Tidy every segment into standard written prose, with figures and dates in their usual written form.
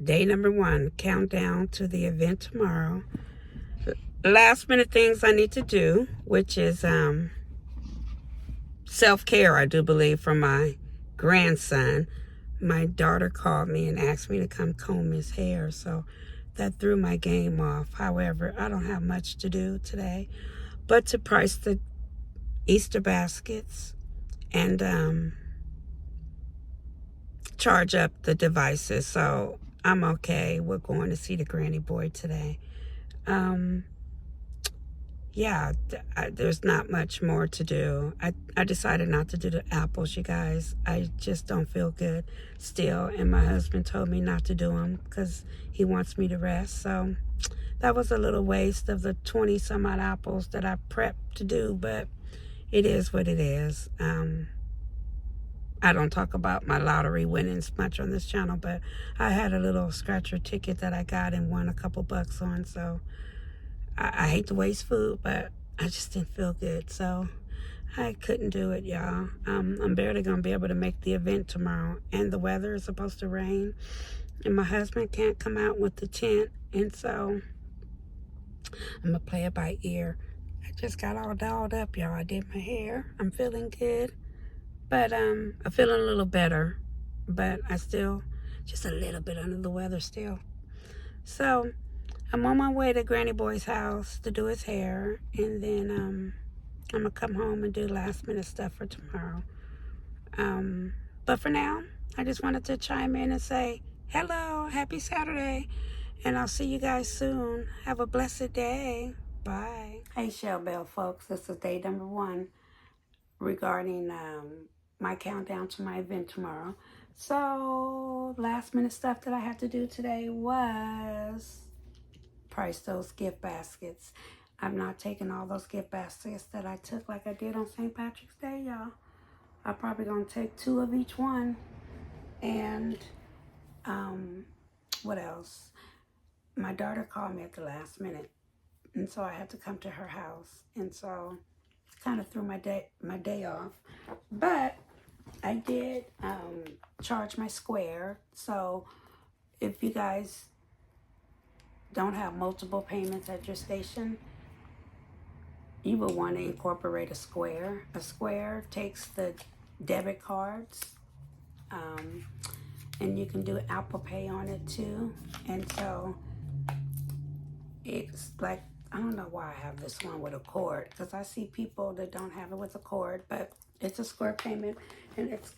Day number 1, countdown to the event tomorrow. Last minute things I need to do, which is self-care, I do believe, for my grandson. My daughter called me and asked me to come comb his hair, so that threw my game off. However, I don't have much to do today but to price the Easter baskets and charge up the devices. So I'm okay. We're going to see the granny boy today. Yeah, there's not much more to do. I decided not to do the apples, you guys. I just don't feel good still. And my husband told me not to do them because he wants me to rest. So that was a little waste of the 20 some odd apples that I prepped to do, but it is what it is. I don't talk about my lottery winnings much on this channel, but I had a little scratcher ticket that I got and won a couple bucks on. So I hate to waste food, but I just didn't feel good. So I couldn't do it, y'all. I'm barely going to be able to make the event tomorrow. And the weather is supposed to rain. And my husband can't come out with the tent. And so I'm going to play it by ear. I just got all dolled up, y'all. I did my hair. I'm feeling good. But I'm feeling a little better. But I still, just a little bit under the weather still. So I'm on my way to Granny Boy's house to do his hair. And then I'm going to come home and do last minute stuff for tomorrow. But for now, I just wanted to chime in and say, hello, happy Saturday. And I'll see you guys soon. Have a blessed day. Bye. Hey, Shell Bell folks. This is day number 1 regarding my countdown to my event tomorrow. So last minute stuff that I had to do today was price those gift baskets. I'm not taking all those gift baskets that I took like I did on St. Patrick's Day, y'all. I'm probably gonna take 2 of each one. And what else? My daughter called me at the last minute, and so I had to come to her house, and so it kind of threw my day off. But I did charge my Square. So if you guys don't have multiple payments at your station, you will want to incorporate a Square. A Square takes the debit cards, and you can do Apple Pay on it too. And so it's like, I don't know why I have this one with a cord, because I see people that don't have it with a cord, but it's a Square payment and it's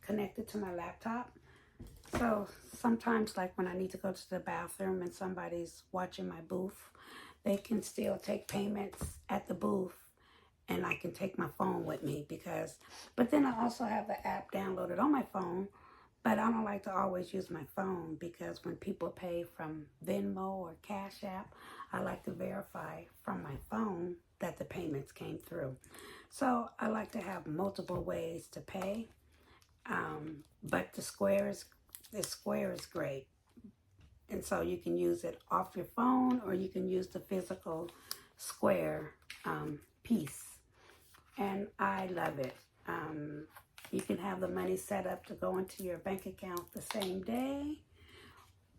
connected to my laptop. So sometimes, like when I need to go to the bathroom and somebody's watching my booth, they can still take payments at the booth, and I can take my phone with me but then I also have the app downloaded on my phone, but I don't like to always use my phone because when people pay from Venmo or Cash App, I like to verify from my phone that the payments came through. So I like to have multiple ways to pay, but the Square is great. And so you can use it off your phone, or you can use the physical Square piece. And I love it. You can have the money set up to go into your bank account the same day,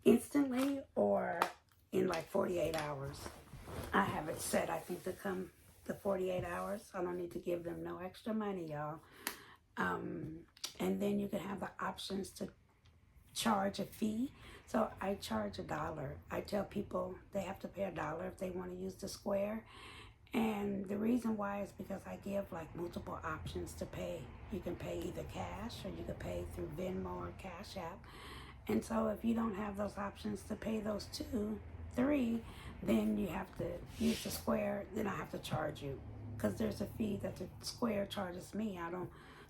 instantly, or in like 48 hours. I have it set, I think, to come the 48 hours. I don't need to give them no extra money, y'all. And then you can have the options to charge a fee. So I charge $1. I tell people they have to pay $1 if they want to use the Square. And the reason why is because I give like multiple options to pay. You can pay either cash, or you can pay through Venmo or Cash App. And so if you don't have those options to pay those 2, 3, then you have to use the Square. Then I have to charge you, because there's a fee that the Square charges me.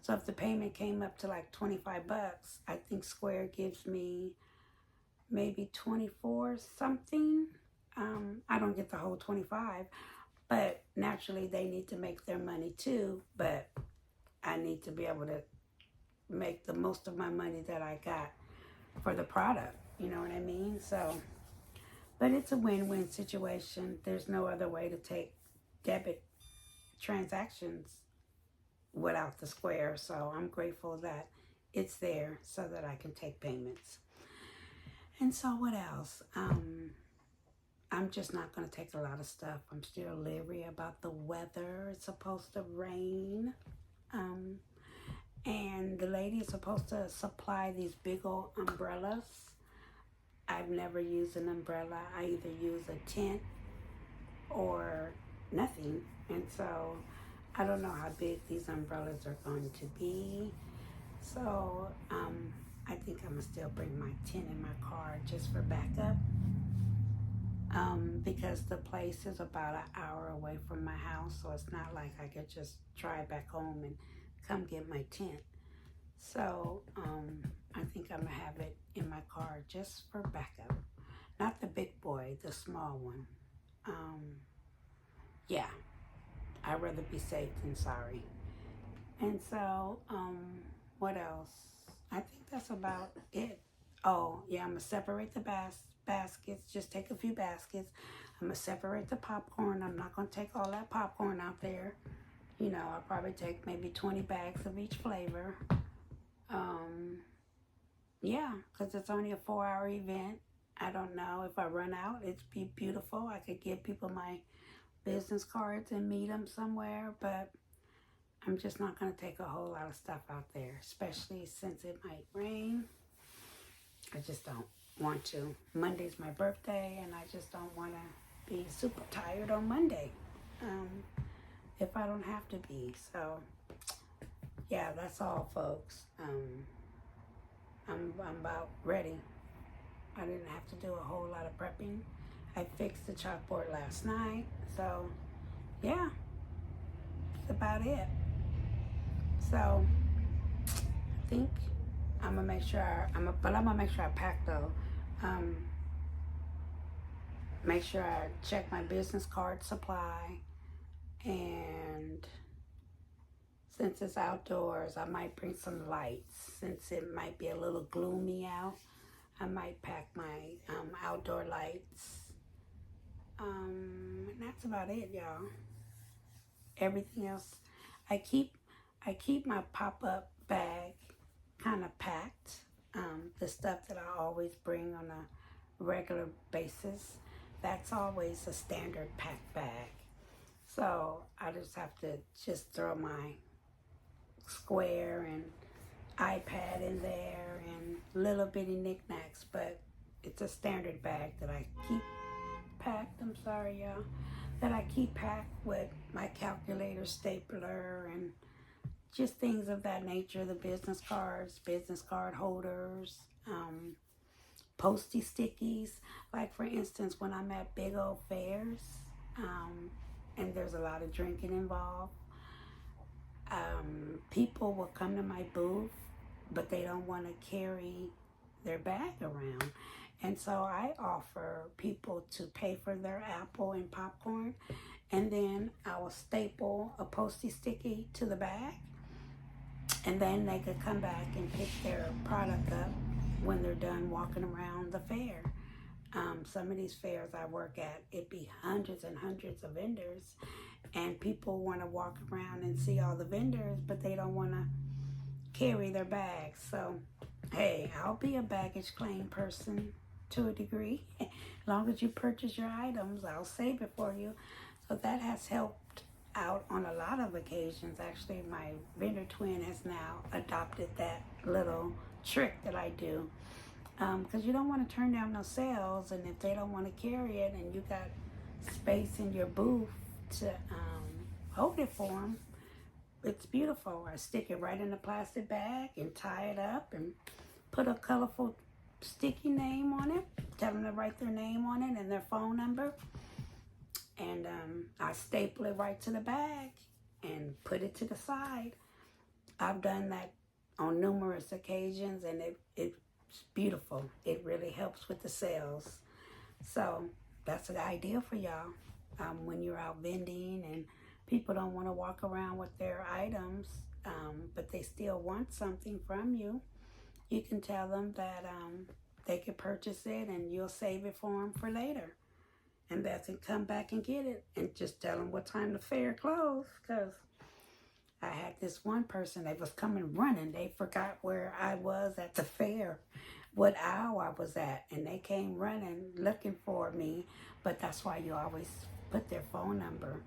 So if the payment came up to like 25 bucks, I think Square gives me maybe 24 something. I don't get the whole 25, but naturally they need to make their money too. But I need to be able to make the most of my money that I got for the product. You know what I mean? So, but it's a win-win situation. There's no other way to take debit transactions without the Square. So I'm grateful that it's there so that I can take payments. And so what else? I'm just not going to take a lot of stuff. I'm still leery about the weather. It's supposed to rain. Um, and the lady is supposed to supply these big old umbrellas. I've never used an umbrella. I either use a tent or nothing. And so I don't know how big these umbrellas are going to be. So I think I'm going to still bring my tent in my car just for backup. Because the place is about an hour away from my house, so it's not like I could just drive back home and come get my tent. So I think I'm gonna have it in my car just for backup. Not the big boy, the small one. Yeah, I'd rather be safe than sorry. And so, what else? I think that's about it. Oh, yeah, I'm gonna separate the baskets. Just take a few baskets. I'm gonna separate the popcorn. I'm not gonna take all that popcorn out there. You know, I'll probably take maybe 20 bags of each flavor. Yeah, because it's only a 4-hour event. I don't know if I run out. It'd be beautiful. I could give people my business cards and meet them somewhere, but I'm just not going to take a whole lot of stuff out there, especially since it might rain. I just don't want to. Monday's my birthday, and I just don't want to be super tired on Monday if I don't have to be. So, yeah, that's all, folks. I'm about ready. I didn't have to do a whole lot of prepping. I fixed the chalkboard last night. So, yeah, that's about it. So, I think I'm gonna make sure I'm gonna make sure I pack though. Make sure I check my business card supply, and since it's outdoors, I might bring some lights. Since it might be a little gloomy out, I might pack my outdoor lights. And that's about it, y'all. Everything else, I keep my pop-up bag kind of packed. The stuff that I always bring on a regular basis, that's always a standard pack bag. So I just have to just throw my square and iPad in there and little bitty knickknacks, but it's a standard bag that I keep packed. I'm sorry, y'all. That I keep packed with my calculator, stapler, and just things of that nature. The business cards, business card holders, posty stickies. Like for instance, when I'm at big old fairs, and there's a lot of drinking involved, people will come to my booth, but they don't want to carry their bag around. And so I offer people to pay for their apple and popcorn, and then I will staple a posty sticky to the bag, and then they could come back and pick their product up when they're done walking around the fair. Some of these fairs I work at, it'd be hundreds and hundreds of vendors, and people want to walk around and see all the vendors, but they don't want to carry their bags. So, hey, I'll be a baggage claim person to a degree. As long as you purchase your items, I'll save it for you. So that has helped out on a lot of occasions. Actually, my vendor twin has now adopted that little trick that I do. Because you don't want to turn down no sales, and if they don't want to carry it and you got space in your booth to hold it for them, it's beautiful. I stick it right in a plastic bag and tie it up and put a colorful sticky name on it. Tell them to write their name on it and their phone number. And I staple it right to the bag and put it to the side. I've done that on numerous occasions, and it's beautiful. It really helps with the sales. So that's an idea for y'all. When you're out vending and people don't want to walk around with their items, but they still want something from you, you can tell them that they can purchase it and you'll save it for them for later. And they can come back and get it, and just tell them what time the fair closed. Because I had this one person, they was coming running. They forgot where I was at the fair. what aisle I was at, and they came running looking for me. But that's why you always put their phone number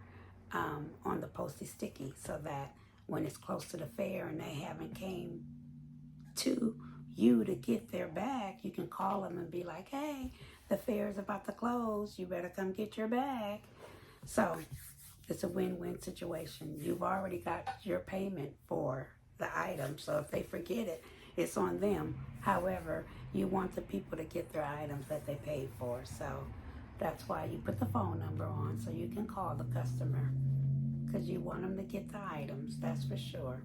on the postie sticky, so that when it's close to the fair and they haven't came to you to get their bag, you can call them and be like, hey, the fair is about to close, you better come get your bag. So it's a win-win situation. You've already got your payment for the item, so if they forget it, it's on them. However, you want the people to get their items that they paid for, so that's why you put the phone number on, so you can call the customer, because you want them to get the items, that's for sure.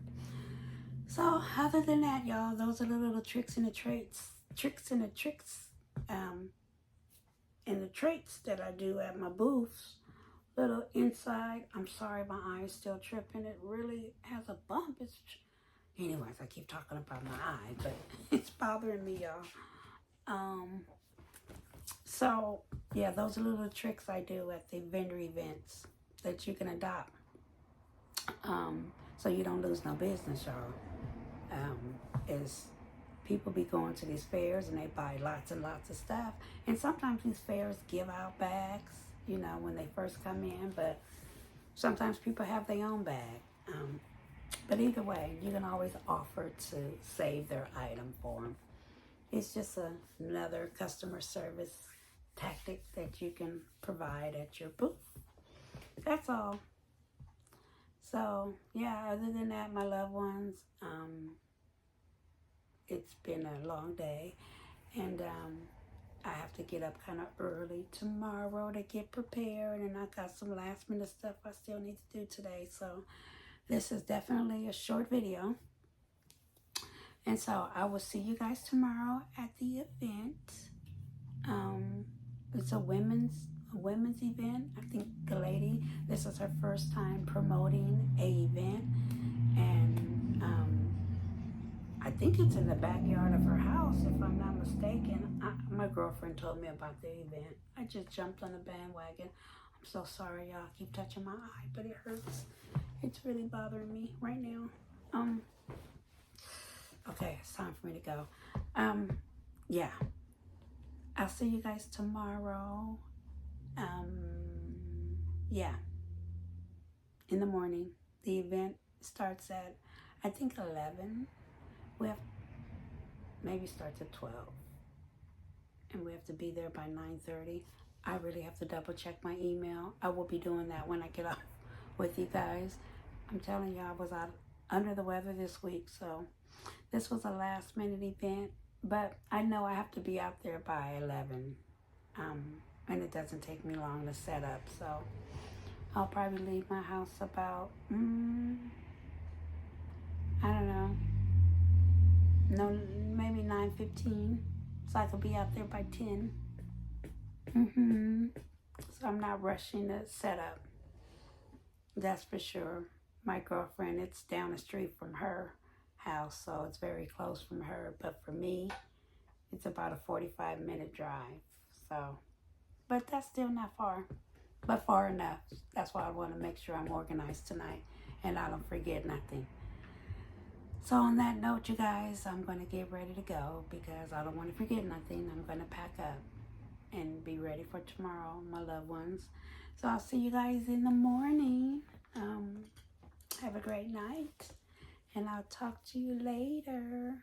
So other than that, y'all, those are the little tricks and the traits and the traits that I do at my booths. Little inside, I'm sorry, my eye is still tripping. It really has a bump. Anyways, I keep talking about my eye, but it's bothering me, y'all. So yeah, those are little tricks I do at the vendor events that you can adopt. So you don't lose no business, y'all. Is people be going to these fairs and they buy lots and lots of stuff. And sometimes these fairs give out bags, when they first come in, but sometimes people have their own bag. But either way, you can always offer to save their item for them. It's just another customer service tactic that you can provide at your booth. That's all. So, yeah, other than that, my loved ones, it's been a long day, and I have to get up kind of early tomorrow to get prepared, and I got some last minute stuff I still need to do today. So this is definitely a short video, and so I will see you guys tomorrow at the event. It's a women's event. I think the lady, this is her first time promoting a event, and I think it's in the backyard of her house, if I'm not mistaken. My girlfriend told me about the event. I just jumped on the bandwagon. I'm so sorry, y'all. I keep touching my eye, but it hurts. It's really bothering me right now. Okay, it's time for me to go. Yeah. I'll see you guys tomorrow. Yeah. In the morning. The event starts at, I think, 11. Maybe starts at 12. And we have to be there by 9:30. I really have to double check my email. I will be doing that when I get off with you guys. I'm telling you, I was out under the weather this week, so this was a last minute event. But I know I have to be out there by 11. And it doesn't take me long to set up, so I'll probably leave my house about, I don't know, maybe 9:15, so I could be out there by 10. So I'm not rushing to set up. That's for sure. My girlfriend, it's down the street from her house, so it's very close from her. But for me, it's about a 45-minute drive. So, but that's still not far, but far enough. That's why I want to make sure I'm organized tonight and I don't forget nothing. So on that note, you guys, I'm going to get ready to go because I don't want to forget nothing. I'm going to pack up and be ready for tomorrow, my loved ones. So I'll see you guys in the morning. Have a great night, and I'll talk to you later.